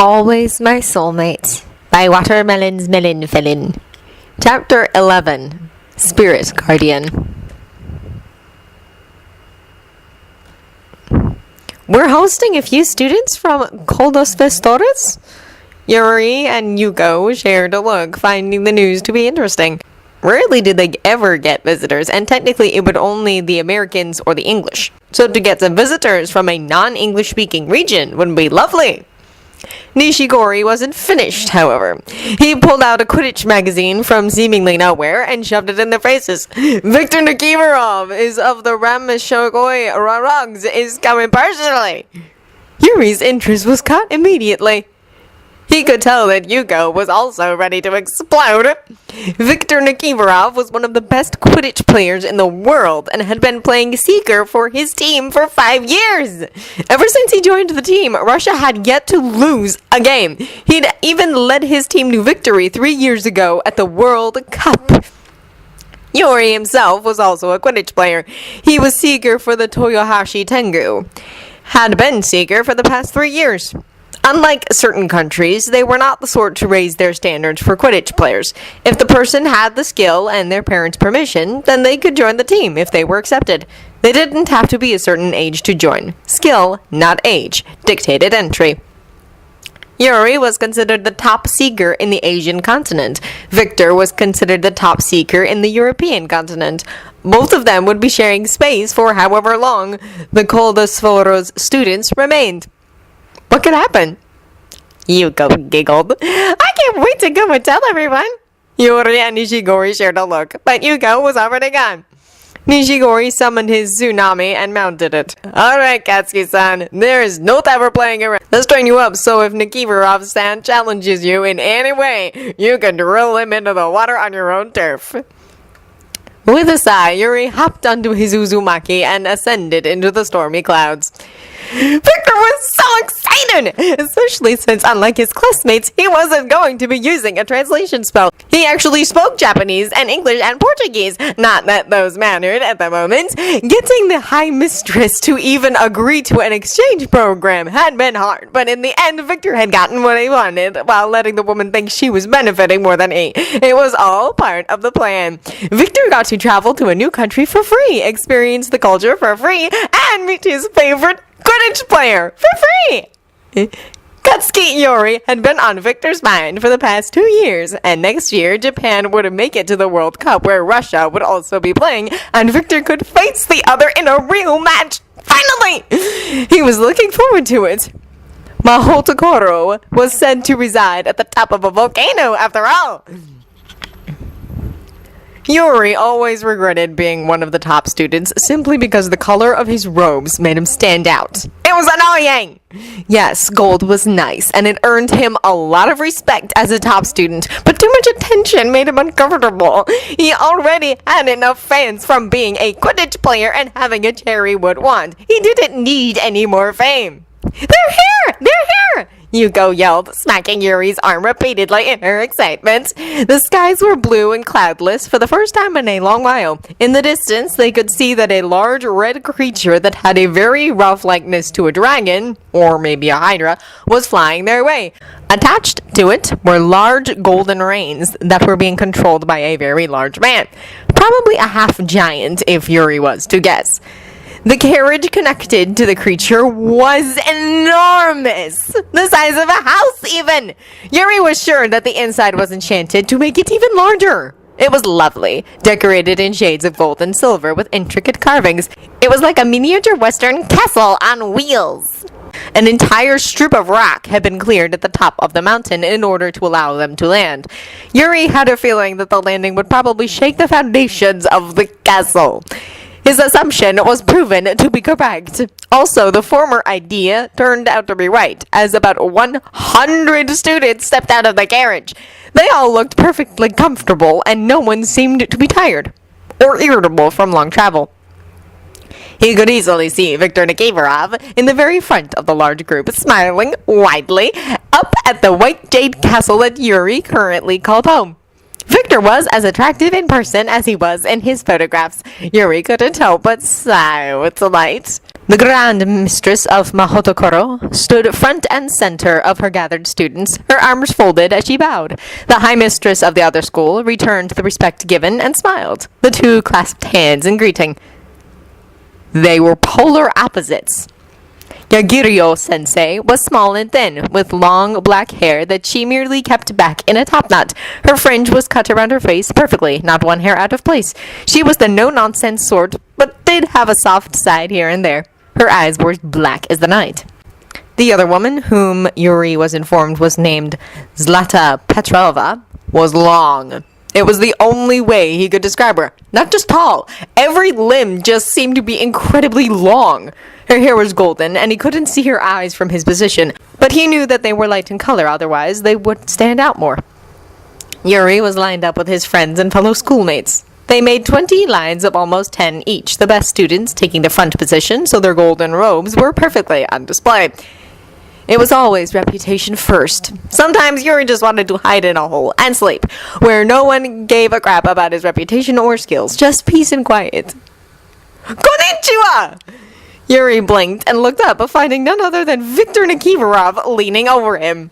Always My Soulmate by Watermelon's Melon Felon. Chapter 11, Spirit Guardian. We're hosting a few students from Coldos Vestores. Yuri and Yuko shared a look, finding the news to be interesting. Rarely did they ever get visitors, and technically it would only the Americans or the English. So to get some visitors from a non-English speaking region would be lovely. Nishigori wasn't finished, however. He pulled out a Quidditch magazine from seemingly nowhere and shoved it in their faces. Victor Nikiforov is of the Rameshogoi Rarugs is coming personally. Yuri's interest was caught immediately. He could tell that Yuko was also ready to explode. Victor Nikiforov was one of the best Quidditch players in the world and had been playing Seeker for his team for 5 years. Ever since he joined the team, Russia had yet to lose a game. He'd even led his team to victory 3 years ago at the World Cup. Yuri himself was also a Quidditch player. He was Seeker for the Toyohashi Tengu. Had been Seeker for the past 3 years. Unlike certain countries, they were not the sort to raise their standards for Quidditch players. If the person had the skill and their parents' permission, then they could join the team if they were accepted. They didn't have to be a certain age to join. Skill, not age, dictated entry. Yuri was considered the top seeker in the Asian continent. Victor was considered the top seeker in the European continent. Both of them would be sharing space for however long the Koldosforos students remained. What could happen? Yuko giggled. I can't wait to go and tell everyone. Yuri and Nishigori shared a look, but Yuko was already gone. Nishigori summoned his tsunami and mounted it. Alright, Katsuki-san, there is no time for playing around. Let's train you up so if Nikiforov-san challenges you in any way, you can drill him into the water on your own turf. With a sigh, Yuri hopped onto his Uzumaki and ascended into the stormy clouds. Victor was so excited, especially since, unlike his classmates, he wasn't going to be using a translation spell. He actually spoke Japanese and English and Portuguese, not that those mattered at the moment. Getting the High Mistress to even agree to an exchange program had been hard, but in the end, Victor had gotten what he wanted, while letting the woman think she was benefiting more than he. It was all part of the plan. Victor got to travel to a new country for free, experience the culture for free, and meet his favorite Quidditch player for free! Katsuki Yuri had been on Victor's mind for the past 2 years, and next year Japan would make it to the World Cup where Russia would also be playing, and Victor could face the other in a real match! Finally! He was looking forward to it. Mahotokoro was said to reside at the top of a volcano after all! Yuri always regretted being one of the top students simply because the color of his robes made him stand out. It was annoying! Yes, gold was nice, and it earned him a lot of respect as a top student, but too much attention made him uncomfortable. He already had enough fans from being a Quidditch player and having a cherrywood wand. He didn't need any more fame. They're here! They're here! Yuko yelled, smacking Yuri's arm repeatedly in her excitement. The skies were blue and cloudless for the first time in a long while. In the distance, they could see that a large red creature that had a very rough likeness to a dragon, or maybe a hydra, was flying their way. Attached to it were large golden reins that were being controlled by a very large man. Probably a half-giant, if Yuri was to guess. The carriage connected to the creature was enormous! The size of a house, even! Yuri was sure that the inside was enchanted to make it even larger. It was lovely, decorated in shades of gold and silver with intricate carvings. It was like a miniature western castle on wheels. An entire strip of rock had been cleared at the top of the mountain in order to allow them to land. Yuri had a feeling that the landing would probably shake the foundations of the castle. His assumption was proven to be correct. Also, the former idea turned out to be right, as about 100 students stepped out of the carriage. They all looked perfectly comfortable, and no one seemed to be tired or irritable from long travel. He could easily see Victor Nikiforov in the very front of the large group, smiling widely up at the white jade castle that Yuri currently called home. Victor was as attractive in person as he was in his photographs. Yuri couldn't help but sigh with delight. The Grand Mistress of Mahotokoro stood front and center of her gathered students, her arms folded as she bowed. The High Mistress of the other school returned the respect given and smiled. The two clasped hands in greeting. They were polar opposites. Yagiryo-sensei was small and thin, with long black hair that she merely kept back in a topknot. Her fringe was cut around her face perfectly, not one hair out of place. She was the no-nonsense sort, but did have a soft side here and there. Her eyes were black as the night. The other woman, whom Yuri was informed was named Zlata Petrova, was long. It was the only way he could describe her. Not just tall. Every limb just seemed to be incredibly long. Her hair was golden, and he couldn't see her eyes from his position, but he knew that they were light in color, otherwise they would stand out more. Yuri was lined up with his friends and fellow schoolmates. They made 20 lines of almost 10 each, the best students taking the front position, so their golden robes were perfectly on display. It was always reputation first. Sometimes Yuri just wanted to hide in a hole and sleep, where no one gave a crap about his reputation or skills, just peace and quiet. Konnichiwa! Yuri blinked and looked up, finding none other than Victor Nikiforov leaning over him.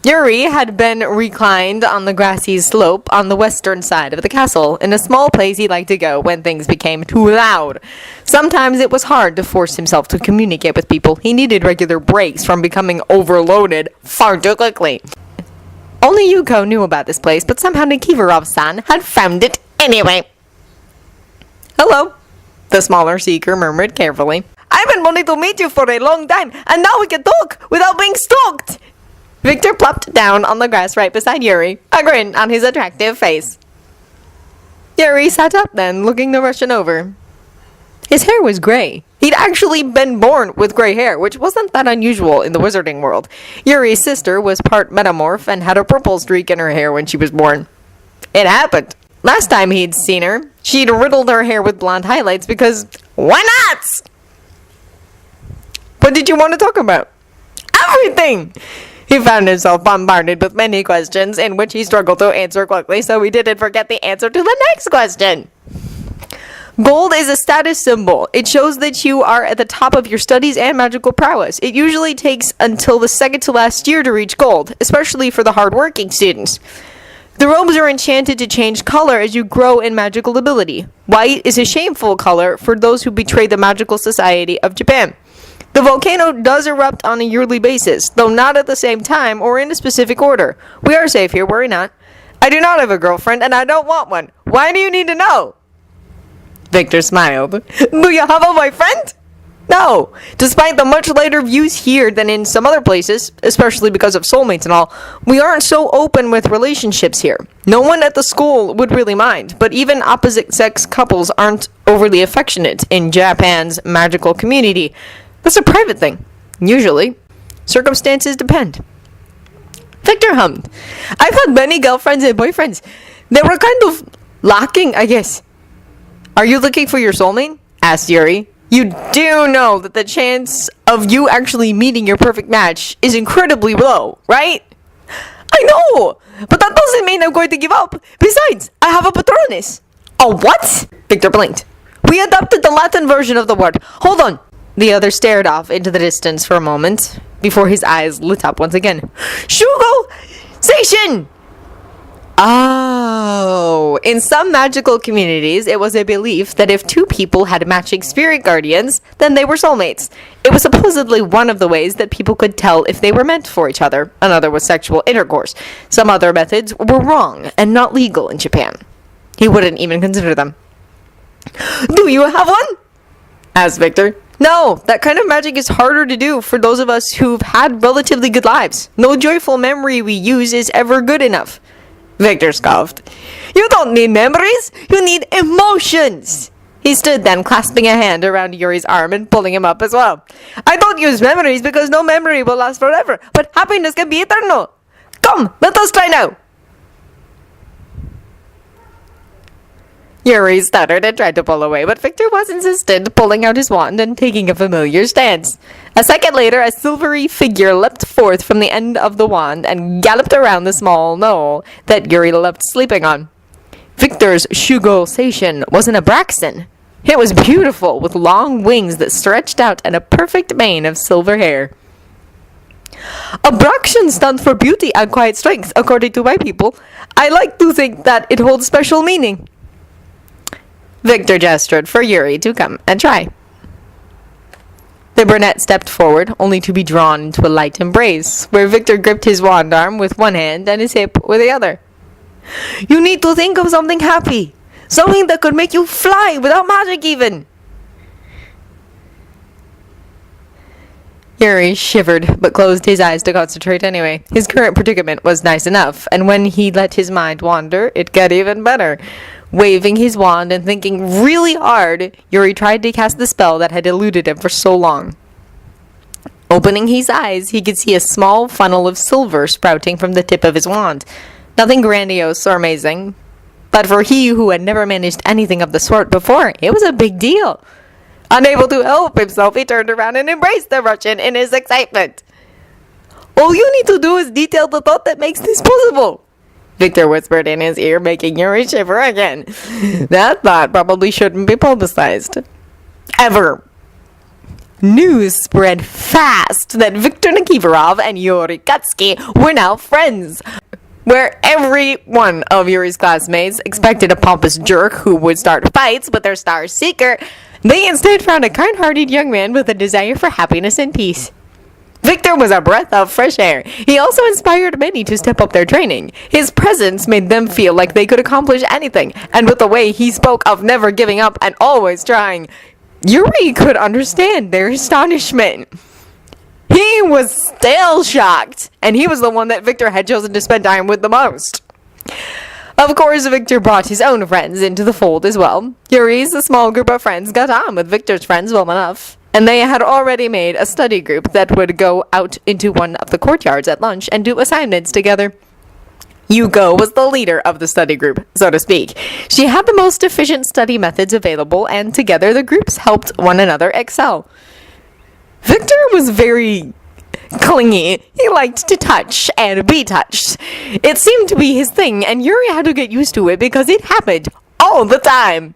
Yuri had been reclined on the grassy slope on the western side of the castle, in a small place he liked to go when things became too loud. Sometimes it was hard to force himself to communicate with people. He needed regular breaks from becoming overloaded far too quickly. Only Yuko knew about this place, but somehow Nikiforov-san had found it anyway. Hello, the smaller seeker murmured carefully. I've been wanting to meet you for a long time, and now we can talk without being stalked. Victor plopped down on the grass right beside Yuri, a grin on his attractive face. Yuri sat up then, looking the Russian over. His hair was gray. He'd actually been born with gray hair, which wasn't that unusual in the wizarding world. Yuri's sister was part metamorph and had a purple streak in her hair when she was born. It happened. Last time he'd seen her, she'd riddled her hair with blonde highlights because, why not? What did you want to talk about? Everything! He found himself bombarded with many questions in which he struggled to answer quickly, so he didn't forget the answer to the next question. Gold is a status symbol. It shows that you are at the top of your studies and magical prowess. It usually takes until the second to last year to reach gold, especially for the hard-working students. The robes are enchanted to change color as you grow in magical ability. White is a shameful color for those who betray the magical society of Japan. The volcano does erupt on a yearly basis, though not at the same time or in a specific order. We are safe here, worry not. I do not have a girlfriend, and I don't want one. Why do you need to know? Victor smiled. Do you have a boyfriend? No. Despite the much lighter views here than in some other places, especially because of soulmates and all, we aren't so open with relationships here. No one at the school would really mind, but even opposite-sex couples aren't overly affectionate in Japan's magical community. That's a private thing. Usually. Circumstances depend. Victor hummed. I've had many girlfriends and boyfriends. They were kind of lacking, I guess. Are you looking for your soulmate? Asked Yuri. You do know that the chance of you actually meeting your perfect match is incredibly low, right? I know! But that doesn't mean I'm going to give up. Besides, I have a patronus. A what? Victor blinked. We adopted the Latin version of the word. Hold on. The other stared off into the distance for a moment, before his eyes lit up once again. Shugo Seishin! Oh, in some magical communities, it was a belief that if two people had matching spirit guardians, then they were soulmates. It was supposedly one of the ways that people could tell if they were meant for each other. Another was sexual intercourse. Some other methods were wrong and not legal in Japan. He wouldn't even consider them. Do you have one? Asked Victor. No, that kind of magic is harder to do for those of us who've had relatively good lives. No joyful memory we use is ever good enough. Victor scoffed. You don't need memories, you need emotions. He stood then, clasping a hand around Yuri's arm and pulling him up as well. I don't use memories because no memory will last forever, but happiness can be eternal. Come, let us try now. Yuri stuttered and tried to pull away, but Victor was insistent, pulling out his wand and taking a familiar stance. A second later, a silvery figure leapt forth from the end of the wand and galloped around the small knoll that Yuri loved sleeping on. Victor's Shugo Seishin was an Abraxan. It was beautiful, with long wings that stretched out and a perfect mane of silver hair. Abraction stands for beauty and quiet strength, according to my people. I like to think that it holds special meaning. Victor gestured for Yuri to come and try. The brunette stepped forward, only to be drawn into a light embrace, where Victor gripped his wand arm with one hand and his hip with the other. You need to think of something happy. Something that could make you fly without magic even. Yuri shivered, but closed his eyes to concentrate anyway. His current predicament was nice enough, and when he let his mind wander, it got even better. Waving his wand and thinking really hard, Yuri tried to cast the spell that had eluded him for so long. Opening his eyes, he could see a small funnel of silver sprouting from the tip of his wand. Nothing grandiose or amazing, but for he who had never managed anything of the sort before, it was a big deal. Unable to help himself, he turned around and embraced the Russian in his excitement. All you need to do is detail the thought that makes this possible, Victor whispered in his ear, making Yuri shiver again. That thought probably shouldn't be publicized. Ever. News spread fast that Viktor Nikiforov and Yuri Katsky were now friends. Where every one of Yuri's classmates expected a pompous jerk who would start fights with their star seeker, they instead found a kind-hearted young man with a desire for happiness and peace. Victor was a breath of fresh air. He also inspired many to step up their training. His presence made them feel like they could accomplish anything, and with the way he spoke of never giving up and always trying, Yuri could understand their astonishment. He was still shocked, and he was the one that Victor had chosen to spend time with the most. Of course, Victor brought his own friends into the fold as well. Yuri's small group of friends got on with Victor's friends well enough, and they had already made a study group that would go out into one of the courtyards at lunch and do assignments together. Yuko was the leader of the study group, so to speak. She had the most efficient study methods available, and together the groups helped one another excel. Victor was very clingy. He liked to touch and be touched. It seemed to be his thing, and Yuri had to get used to it because it happened all the time.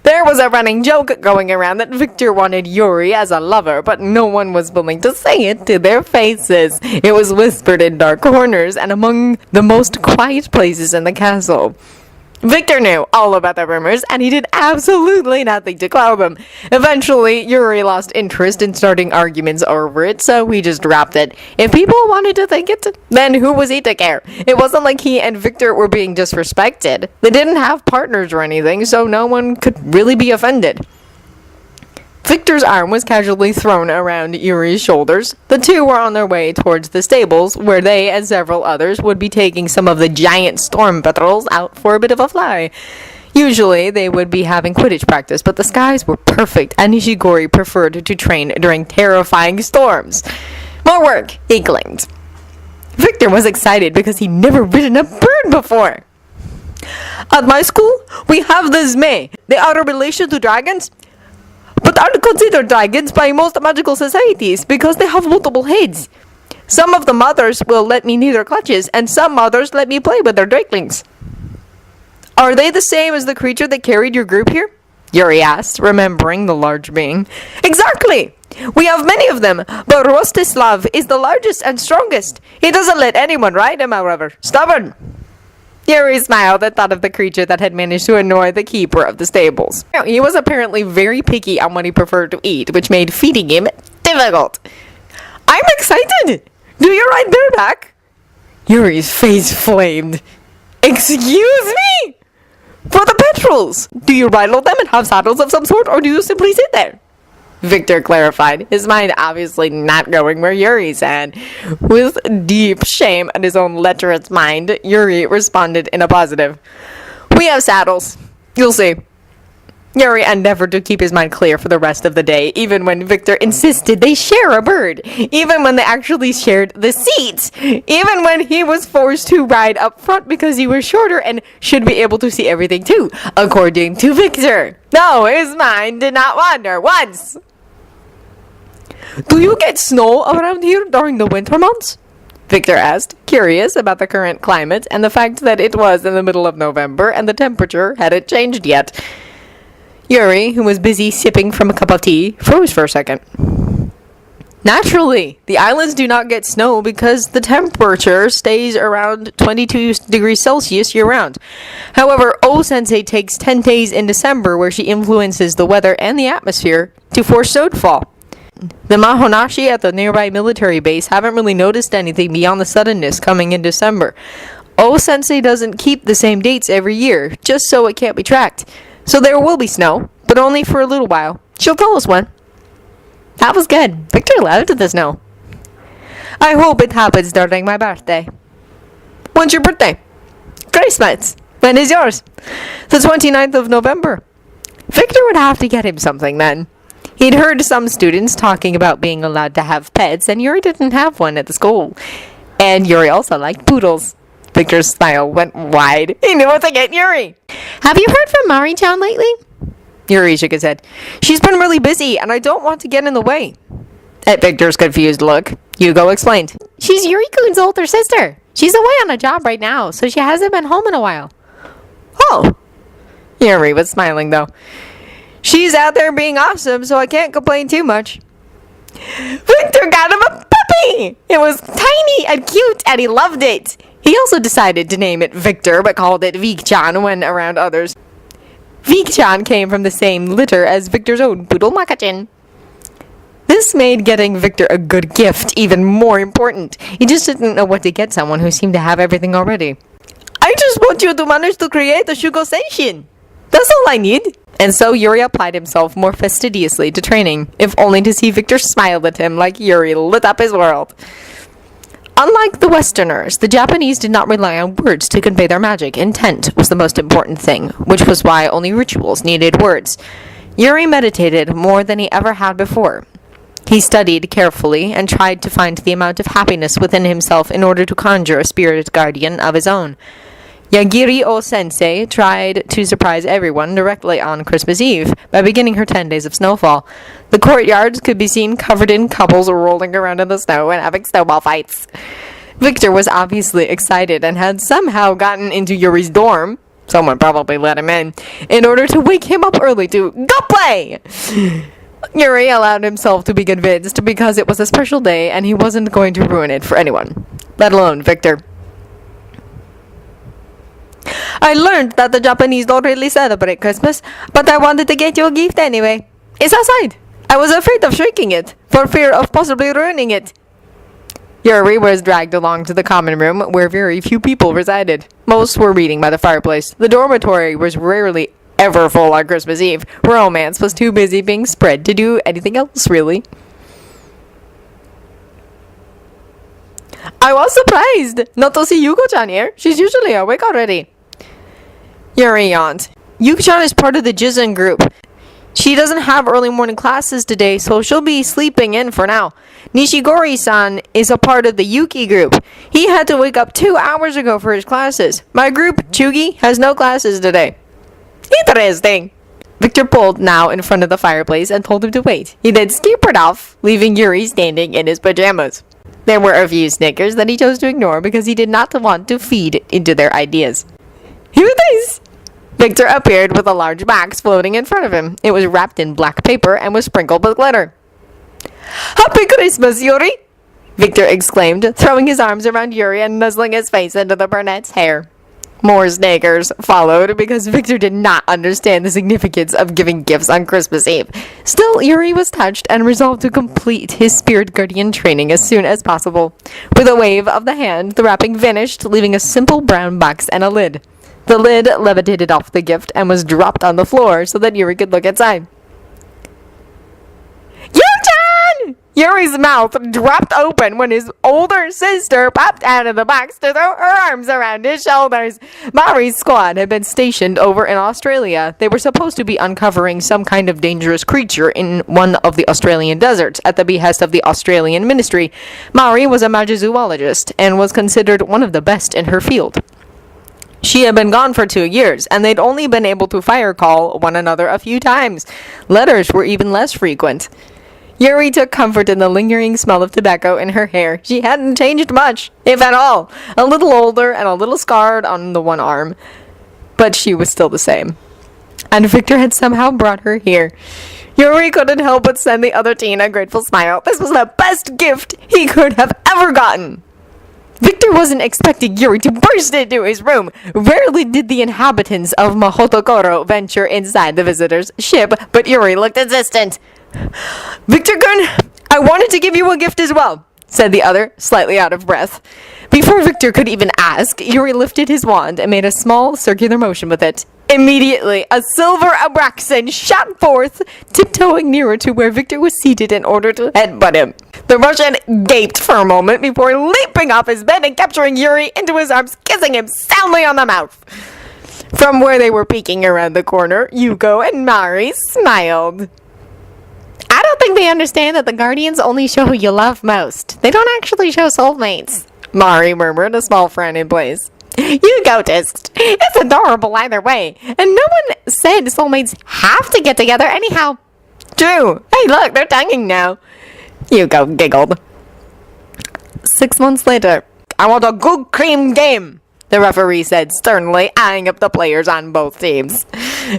There was a running joke going around that Victor wanted Yuri as a lover, but no one was willing to say it to their faces. It was whispered in dark corners and among the most quiet places in the castle. Victor knew all about the rumors, and he did absolutely nothing to quell them. Eventually, Yuri lost interest in starting arguments over it, so he just dropped it. If people wanted to think it, then who was he to care? It wasn't like he and Victor were being disrespected. They didn't have partners or anything, so no one could really be offended. Victor's arm was casually thrown around Yuri's shoulders. The two were on their way towards the stables, where they and several others would be taking some of the giant storm petrels out for a bit of a fly. Usually, they would be having Quidditch practice, but the skies were perfect, and Nishigori preferred to train during terrifying storms. More work, he claimed. Victor was excited because he'd never ridden a bird before. At my school, we have the Zme. They are a relation to dragons, but aren't considered dragons by most magical societies because they have multiple heads. Some of the mothers will let me knit their clutches, and some mothers let me play with their drakelings. Are they the same as the creature that carried your group here? Yuri asked, remembering the large being. Exactly! We have many of them, but Rostislav is the largest and strongest. He doesn't let anyone ride him, however. Stubborn! Yuri smiled and thought of the creature that had managed to annoy the keeper of the stables. He was apparently very picky on what he preferred to eat, which made feeding him difficult. I'm excited! Do you ride bareback? Yuri's face flamed. Excuse me? For the petrels! Do you bridle them and have saddles of some sort, or do you simply sit there? Victor clarified, his mind obviously not going where Yuri's had. With deep shame at his own lecherous mind, Yuri responded in a positive. We have saddles. You'll see. Yuri endeavored to keep his mind clear for the rest of the day, even when Victor insisted they share a bird, even when they actually shared the seats, even when he was forced to ride up front because he was shorter and should be able to see everything too, according to Victor. No, his mind did not wander once. Do you get snow around here during the winter months? Victor asked, curious about the current climate and the fact that it was in the middle of November and the temperature hadn't changed yet. Yuri, who was busy sipping from a cup of tea, froze for a second. Naturally, the islands do not get snow because the temperature stays around 22 degrees Celsius year-round. However, O-sensei takes 10 days in December where she influences the weather and the atmosphere to force snow to fall. The Mahonashi at the nearby military base haven't really noticed anything beyond the suddenness coming in December. O-sensei doesn't keep the same dates every year, just so it can't be tracked. So there will be snow, but only for a little while. She'll tell us when. That was good. Victor loved the snow. I hope it happens during my birthday. When's your birthday? Christmas. When is yours? The 29th of November. Victor would have to get him something then. He'd heard some students talking about being allowed to have pets, and Yuri didn't have one at the school. And Yuri also liked poodles. Victor's smile went wide. He knew what to get Yuri. Have you heard from Mari-chan lately? Yuri shook his head. She's been really busy, and I don't want to get in the way. At Victor's confused look, Hugo explained. She's Yuri-kun's older sister. She's away on a job right now, so she hasn't been home in a while. Oh. Yuri was smiling, though. She's out there being awesome, so I can't complain too much. Victor got him a puppy! It was tiny and cute, and he loved it. He also decided to name it Victor, but called it Vic-chan when around others. Vic-chan came from the same litter as Victor's own poodle Maka-chan. This made getting Victor a good gift even more important. He just didn't know what to get someone who seemed to have everything already. I just want you to manage to create a Shugo Senshin. That's all I need. And so Yuri applied himself more fastidiously to training, if only to see Victor smile at him like Yuri lit up his world. Unlike the Westerners, the Japanese did not rely on words to convey their magic. Intent was the most important thing, which was why only rituals needed words. Yuri meditated more than he ever had before. He studied carefully and tried to find the amount of happiness within himself in order to conjure a spirit guardian of his own. Yagiri-o sensei tried to surprise everyone directly on Christmas Eve by beginning her 10 days of snowfall. The courtyards could be seen covered in couples rolling around in the snow and having snowball fights. Victor was obviously excited and had somehow gotten into Yuri's dorm, someone probably let him in order to wake him up early to go play! Yuri allowed himself to be convinced because it was a special day and he wasn't going to ruin it for anyone, let alone Victor. I learned that the Japanese don't really celebrate Christmas, but I wanted to get you a gift anyway. It's outside. I was afraid of shaking it, for fear of possibly ruining it. Yuri was dragged along to the common room, where very few people resided. Most were reading by the fireplace. The dormitory was rarely ever full on Christmas Eve. Romance was too busy being spread to do anything else, really. I was surprised not to see Yuko-chan here. She's usually awake already. Yuri yawned. Yuko-chan is part of the Jizen group. She doesn't have early morning classes today, so she'll be sleeping in for now. Nishigori-san is a part of the Yuki group. He had to wake up 2 hours ago for his classes. My group, Chugi, has no classes today. Interesting. Victor pulled now in front of the fireplace and told him to wait. He then scampered off, leaving Yuri standing in his pajamas. There were a few snickers that he chose to ignore because he did not want to feed into their ideas. Here it is! Victor appeared with a large box floating in front of him. It was wrapped in black paper and was sprinkled with glitter. Happy Christmas, Yuri! Victor exclaimed, throwing his arms around Yuri and nuzzling his face into the brunette's hair. More snickers followed because Victor did not understand the significance of giving gifts on Christmas Eve. Still, Yuri was touched and resolved to complete his spirit guardian training as soon as possible. With a wave of the hand, the wrapping vanished, leaving a simple brown box and a lid. The lid levitated off the gift and was dropped on the floor so that Yuri could look inside. Yu-chan! Yuri's mouth dropped open when his older sister popped out of the box to throw her arms around his shoulders. Mari's squad had been stationed over in Australia. They were supposed to be uncovering some kind of dangerous creature in one of the Australian deserts at the behest of the Australian ministry. Mari was a magizoologist and was considered one of the best in her field. She had been gone for 2 years, and they'd only been able to fire call one another a few times. Letters were even less frequent. Yuri took comfort in the lingering smell of tobacco in her hair. She hadn't changed much, if at all. A little older and a little scarred on the one arm. But she was still the same. and Victor had somehow brought her here. Yuri couldn't help but send the other teen a grateful smile. This was the best gift he could have ever gotten. Victor wasn't expecting Yuri to burst into his room. Rarely did the inhabitants of Mahotokoro venture inside the visitor's ship, but Yuri looked insistent. Victor-kun, I wanted to give you a gift as well, said the other, slightly out of breath. Before Victor could even ask, Yuri lifted his wand and made a small circular motion with it. Immediately, a silver Abraxan shot forth, tiptoeing nearer to where Victor was seated in order to headbutt him. The Russian gaped for a moment before leaping off his bed and capturing Yuri into his arms, kissing him soundly on the mouth. From where they were peeking around the corner, Yuko and Mari smiled. I don't think they understand that the Guardians only show who you love most. They don't actually show soulmates, Mari murmured, a small frown in place. You gotist. It's adorable either way. And no one said soulmates have to get together anyhow. True. Hey, look, they're tonguing now. Yuko giggled. 6 months later. I want a good cream game, the referee said sternly, eyeing up the players on both teams.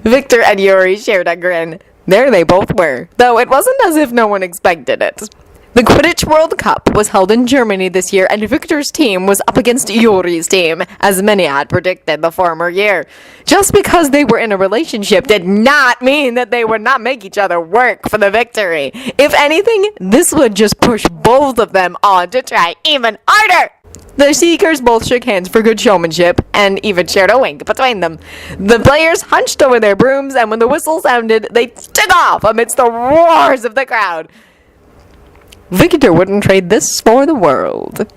Victor and Yuri shared a grin. There they both were, though it wasn't as if no one expected it. The Quidditch World Cup was held in Germany this year, and Victor's team was up against Yuri's team, as many had predicted the former year. Just because they were in a relationship did not mean that they would not make each other work for the victory. If anything, this would just push both of them on to try even harder. The Seekers both shook hands for good showmanship, and even shared a wink between them. The players hunched over their brooms, and when the whistle sounded, they took off amidst the roars of the crowd. Victor wouldn't trade this for the world.